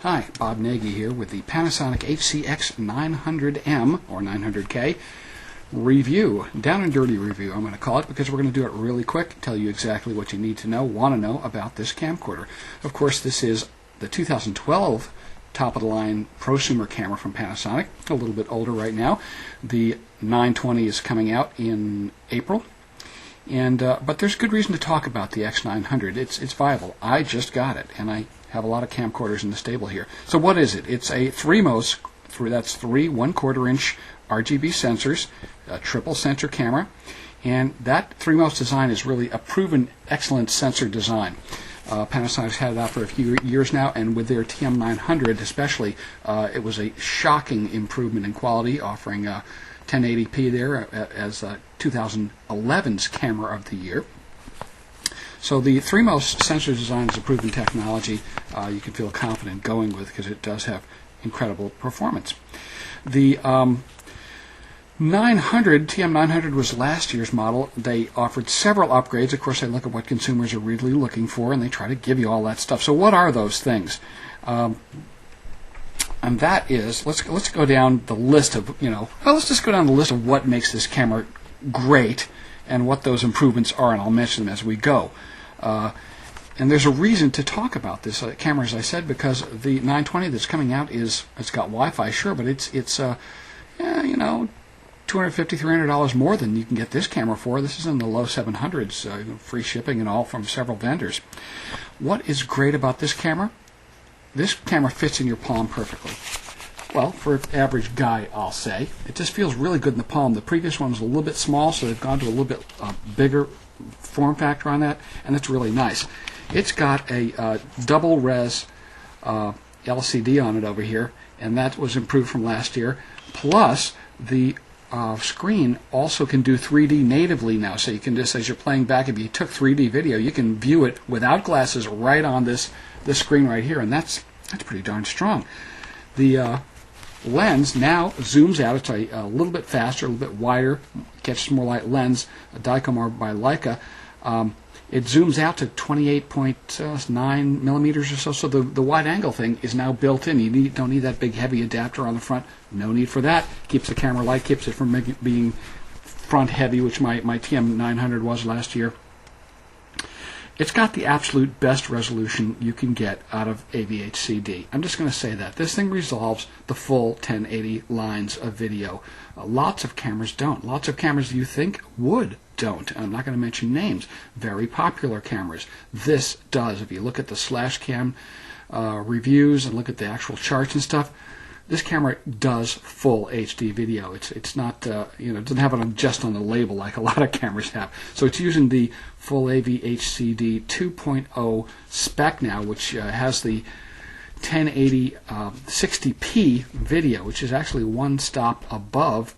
Hi, Bob Nagy here with the Panasonic HC-X900M, or 900K, review, down and dirty review I'm going to call it, because we're going to do it really quick, tell you exactly what you need to know, want to know about this camcorder. Of course, this is the 2012 top-of-the-line prosumer camera from Panasonic, a little bit older right now. The 920 is coming out in April. But there's good reason to talk about the X900. It's viable. I just got it, and I have a lot of camcorders in the stable here. So what is it? It's a 3MOS, that's three 1/4 inch RGB sensors, a triple sensor camera, and that 3MOS design is really a proven excellent sensor design. Panasonic's had it out for a few years now, and with their TM900 especially, it was a shocking improvement in quality, offering 1080p there as 2011's Camera of the Year. So the 3MOS sensor design is a proven technology you can feel confident going with, because it does have incredible performance. The TM900 was last year's model. They offered several upgrades. Of course, they look at what consumers are really looking for, and they try to give you all that stuff. So what are those things? And that is, let's go down the list of, let's just go down the list of what makes this camera great and what those improvements are, and I'll mention them as we go. And there's a reason to talk about this camera, as I said, because the 920 that's coming out it's got Wi-Fi, sure, but it's $250, $300 more than you can get this camera for. This is in the low 700s, free shipping and all from several vendors. What is great about this camera? This camera fits in your palm perfectly. Well, for an average guy, I'll say. It just feels really good in the palm. The previous one was a little bit small, so they've gone to a little bit bigger form factor on that, and it's really nice. It's got a double res LCD on it over here, and that was improved from last year. Plus, the screen also can do 3D natively now, so you can just, as you're playing back, if you took 3D video, you can view it without glasses right on this screen right here, and that's pretty darn strong. The lens now zooms out. It's a little bit faster, a little bit wider, catches more light lens, a Dicomar by Leica. It zooms out to 28.9 millimeters or so, so the wide angle thing is now built in. You don't need that big heavy adapter on the front. No need for that. Keeps the camera light, keeps it from being front heavy, which my TM900 was last year. It's got the absolute best resolution you can get out of AV-HCD. I'm just going to say that. This thing resolves the full 1080 lines of video. Lots of cameras don't. Lots of cameras you think would don't. I'm not going to mention names. Very popular cameras. This does. If you look at the SlashCam reviews and look at the actual charts and stuff, this camera does full HD video. It's not it doesn't have it just on the label like a lot of cameras have. So it's using the full AV-HCD 2.0 spec now, which has the 1080 60p video, which is actually one stop above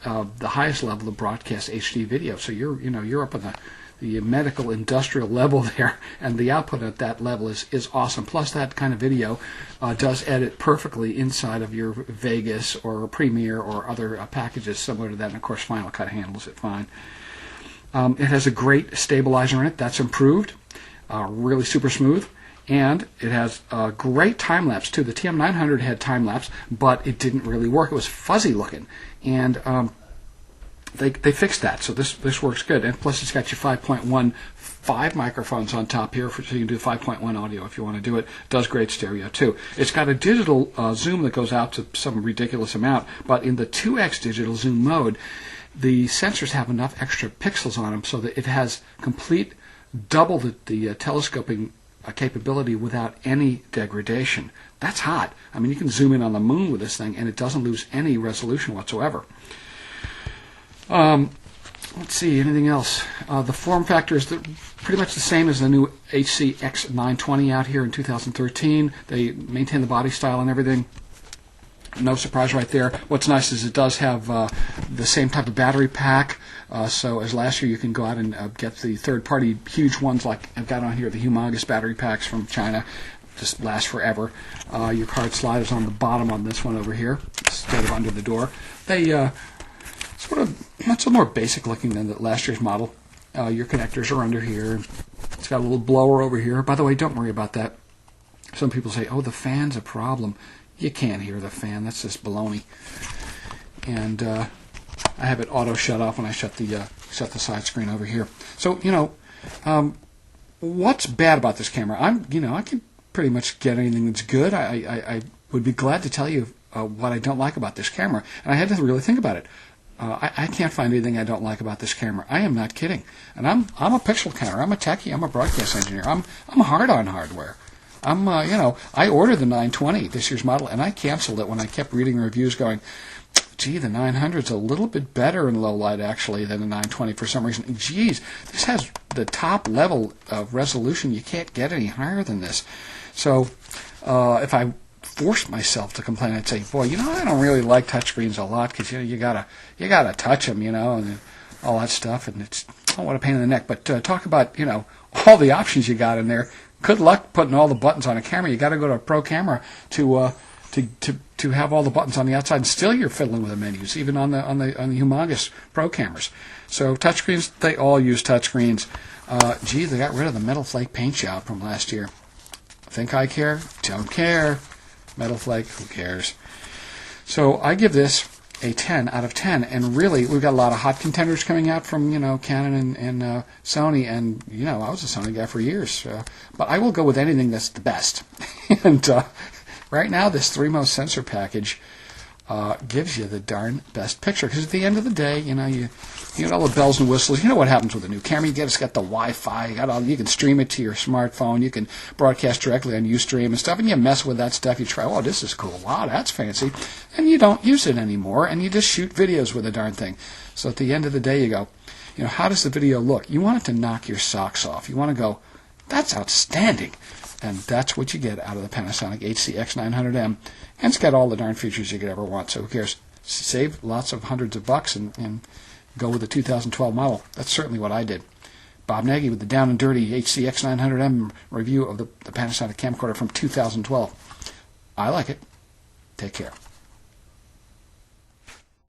the highest level of broadcast HD video. So you're up on the medical industrial level there, and the output at that level is awesome. Plus, that kind of video does edit perfectly inside of your Vegas or Premiere or other packages similar to that, and of course Final Cut handles it fine. It has a great stabilizer in it. That's improved, really super smooth, and it has great time-lapse too. The TM900 had time-lapse, but it didn't really work. It was fuzzy looking, and they fixed that, so this works good. And plus, it's got your 5.15 microphones on top here, so you can do 5.1 audio if you want to do it. It does great stereo too. It's got a digital zoom that goes out to some ridiculous amount, but in the 2x digital zoom mode, the sensors have enough extra pixels on them so that it has complete double the telescoping capability without any degradation. That's hot. I mean, you can zoom in on the moon with this thing, and it doesn't lose any resolution whatsoever. Let's see, anything else? The form factor is pretty much the same as the new HC-X920 out here in 2013. They maintain the body style and everything. No surprise right there. What's nice is it does have the same type of battery pack. So as last year, you can go out and get the third-party huge ones like I've got on here, the humongous battery packs from China. Just last forever. Your card slide is on the bottom on this one over here, instead of under the door. It's a more basic looking than the last year's model. Your connectors are under here. It's got a little blower over here. By the way, don't worry about that. Some people say, oh, the fan's a problem. You can't hear the fan. That's just baloney. And I have it auto shut off when I shut the side screen over here. So, what's bad about this camera? I can pretty much get anything that's good. I would be glad to tell you what I don't like about this camera. And I had to really think about it. I can't find anything I don't like about this camera. I am not kidding. And I'm a pixel counter. I'm a techie. I'm a broadcast engineer. I'm hard on hardware. I ordered the 920, this year's model, and I canceled it when I kept reading reviews going, gee, the 900's a little bit better in low light, actually, than the 920 for some reason. Geez, this has the top level of resolution. You can't get any higher than this. So if I forced myself to complain, I'd say, boy, I don't really like touchscreens a lot because, you gotta touch them, and all that stuff, and it's, what a pain in the neck. But talk about, all the options you got in there. Good luck putting all the buttons on a camera. You got to go to a pro camera to have all the buttons on the outside, and still you're fiddling with the menus, even on the humongous pro cameras. So touchscreens, they all use touchscreens. Gee, they got rid of the metal flake paint job from last year. Think I care? Don't care. Metal flake, who cares? So I give this a 10 out of 10, and really we've got a lot of hot contenders coming out from Canon and Sony, and I was a Sony guy for years, but I will go with anything that's the best. And right now this 3MO sensor package gives you the darn best picture, because at the end of the day, you get all the bells and whistles. You know what happens with a new camera? It's got the Wi-Fi. You can stream it to your smartphone. You can broadcast directly on Ustream and stuff, and you mess with that stuff. You try, oh, this is cool. Wow, that's fancy. And you don't use it anymore, and you just shoot videos with the darn thing. So at the end of the day, you go, how does the video look? You want it to knock your socks off. You want to go, that's outstanding. And that's what you get out of the Panasonic HC-X900M. And it's got all the darn features you could ever want. So who cares? Save lots of hundreds of bucks and go with the 2012 model. That's certainly what I did. Bob Nagy with the down and dirty HC-X900M review of the Panasonic camcorder from 2012. I like it. Take care.